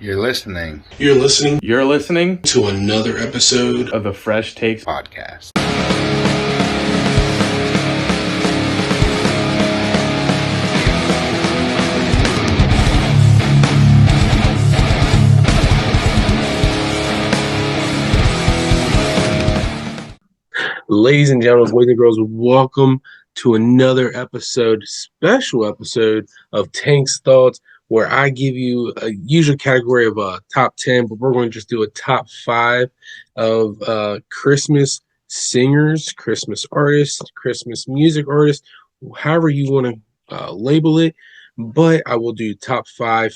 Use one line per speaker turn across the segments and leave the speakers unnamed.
You're listening
You're listening
to
another episode
of the FreshTakes
podcast.
Ladies and gentlemen, boys and girls, welcome to another special episode of Tank's Thoughts, where I give you a usual category of top 10, but we're going to just do a top 5 of Christmas singers, Christmas artists, Christmas music artists, however you want to label it. But I will do top 5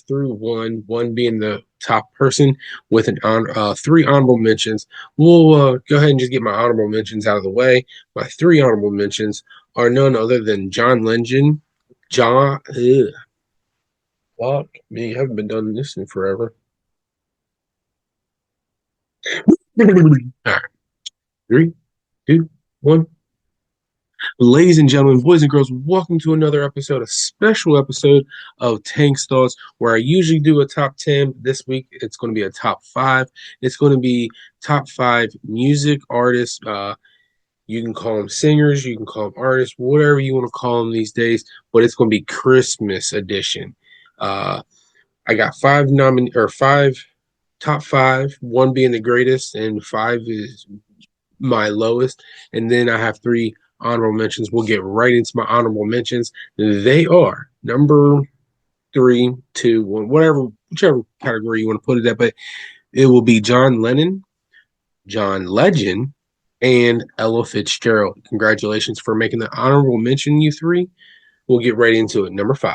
through 1 being the top person with 3 honorable mentions. We'll go ahead and just get my honorable mentions out of the way. My 3 honorable mentions are none other than John Legend. Fuck me, I haven't been done this in forever. All right. 3, 2, 1. Ladies and gentlemen, boys and girls, welcome to another special episode of Tank's Thoughts, where I usually do a top 10. This week, it's going to be a top 5. It's going to be top 5 music artists. You can call them singers, you can call them artists, whatever you want to call them these days, but it's going to be Christmas edition. I got 5 top 5, 1 being the greatest, and 5 is my lowest. And then I have 3 honorable mentions. We'll get right into my honorable mentions. They are number 3, 2, 1, whichever category you want to put it at, but it will be John Lennon, John Legend, and Ella Fitzgerald. Congratulations for making the honorable mention, you 3. We'll get right into it. Number 5.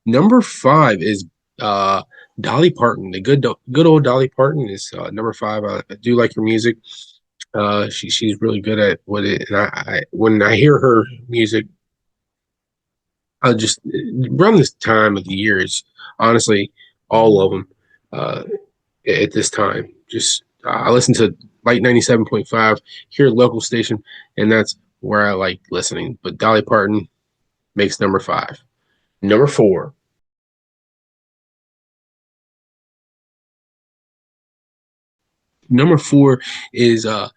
Number 5 is Dolly Parton. The good old Dolly Parton is number 5. I do like her music. She's really good at what it. And I when I hear her music, I just around this time of the year is honestly all of them. At this time, just I listen to Light 97.5 here, local station, and that's where I like listening. But Dolly Parton makes number 5. Number 4. Number 4 is a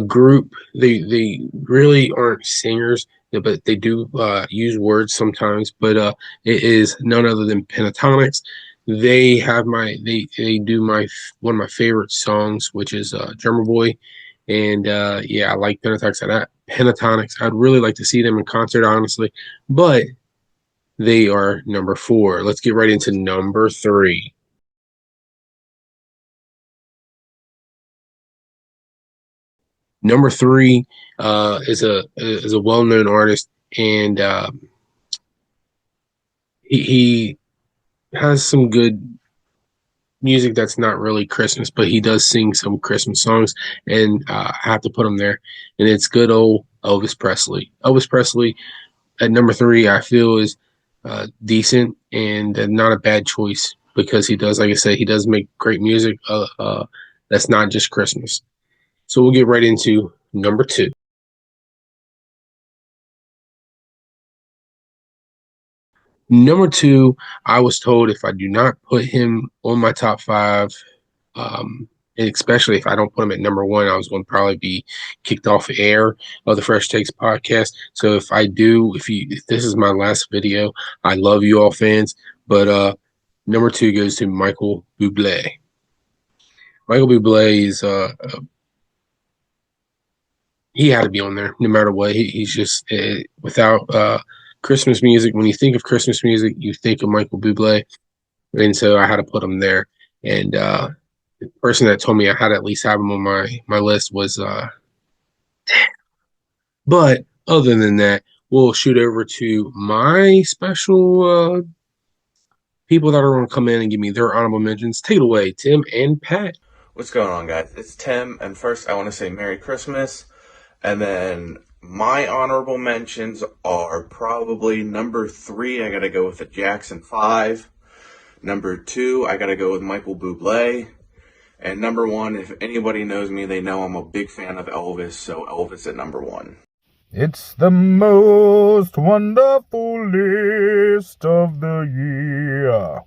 group. They really aren't singers, but they do use words sometimes. But it is none other than Pentatonics. They have they do one of my favorite songs, which is Drummer Boy, and yeah, I like Pentatonics. I'd really like to see them in concert, honestly, but they are number 4. Let's get right into number 3. Number 3 is a well-known artist, and he has some good music that's not really Christmas, but he does sing some Christmas songs, and I have to put him there. And it's good old Elvis Presley. Elvis Presley at number 3, I feel is decent and not a bad choice, because he does, like I said, he does make great music. That's not just Christmas. So we'll get right into number 2. Number 2, I was told if I do not put him on my top 5, and especially if I don't put him at number 1, I was going to probably be kicked off air of the Fresh Takes podcast. So if I do, if this is my last video, I love you all fans, but number 2 goes to Michael Bublé. Michael Bublé is he had to be on there no matter what. He's just without Christmas music. When you think of Christmas music, you think of Michael Bublé, and so I had to put him there. And the person that told me I had to at least have him on my list was but other than that, we'll shoot over to my special people that are going to come in and give me their honorable mentions. Take it away, Tim and Pat.
What's going on, guys? It's Tim, and first I want to say Merry Christmas. And then my honorable mentions are probably number 3, I got to go with the Jackson 5. Number 2, I got to go with Michael Bublé. And number 1, if anybody knows me, they know I'm a big fan of Elvis, so Elvis at number 1.
It's the most wonderful list of the year.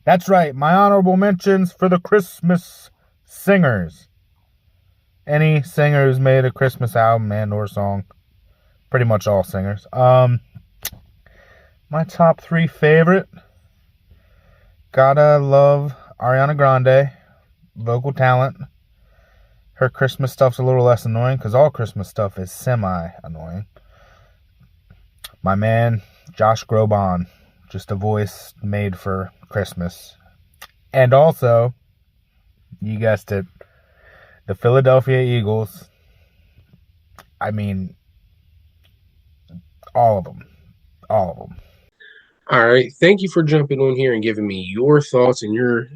That's right, my honorable mentions for the Christmas singers. Any singer who's made a Christmas album and or song. Pretty much all singers. My top 3 favorite. Gotta love Ariana Grande. Vocal talent. Her Christmas stuff's a little less annoying because all Christmas stuff is semi-annoying. My man, Josh Groban. Just a voice made for Christmas. And also, you guessed it, the Philadelphia Eagles. I mean, all of them. All of them.
All right. Thank you for jumping on here and giving me your thoughts and your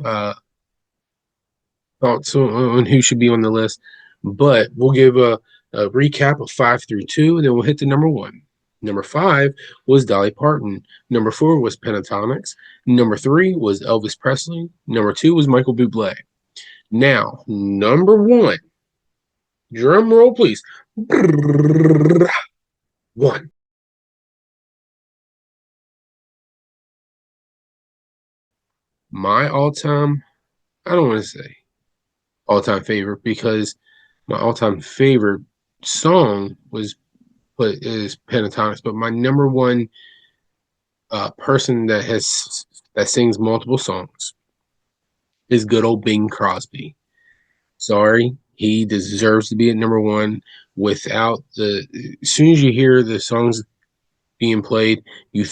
thoughts on who should be on the list. But we'll give a recap of 5 through 2, and then we'll hit the number 1. Number 5 was Dolly Parton. Number 4 was Pentatonics. Number 3 was Elvis Presley. Number 2 was Michael Bublé. Now, number 1, drum roll, please. 1. My all-time, I don't want to say all-time favorite because my all-time favorite song is Pentatonics, but my number 1 person that sings multiple songs is good old Bing Crosby. Sorry, he deserves to be at number 1. Without as soon as you hear the songs being played,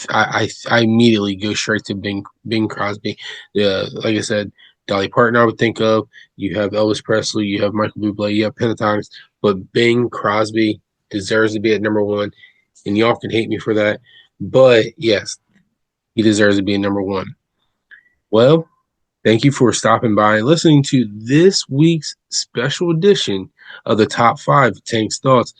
I immediately go straight to Bing Crosby. Like I said, Dolly Parton I would think of. You have Elvis Presley, you have Michael Bublé, you have Pentatonics, but Bing Crosby deserves to be at number 1, and y'all can hate me for that, but yes, he deserves to be at number 1. Well, thank you for stopping by and listening to this week's special edition of the Top 5 Tank's Thoughts.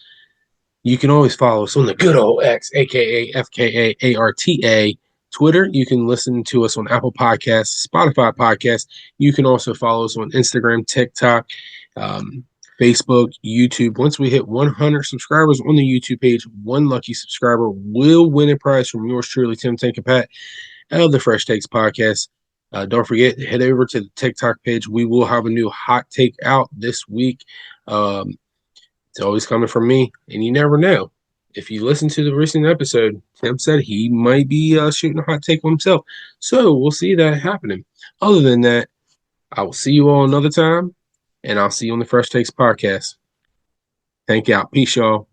You can always follow us on the good old X, aka FKAARTA, Twitter. You can listen to us on Apple Podcasts, Spotify Podcasts. You can also follow us on Instagram, TikTok, Facebook, YouTube. Once we hit 100 subscribers on the YouTube page, one lucky subscriber will win a prize from yours truly, Tim Tank and Pat, of the Fresh Takes podcast. Don't forget, head over to the TikTok page. We will have a new hot take out this week. It's always coming from me, and you never know. If you listen to the recent episode, Tim said he might be shooting a hot take on himself. So we'll see that happening. Other than that, I will see you all another time, and I'll see you on the Fresh Takes podcast. Thank you. Peace, y'all.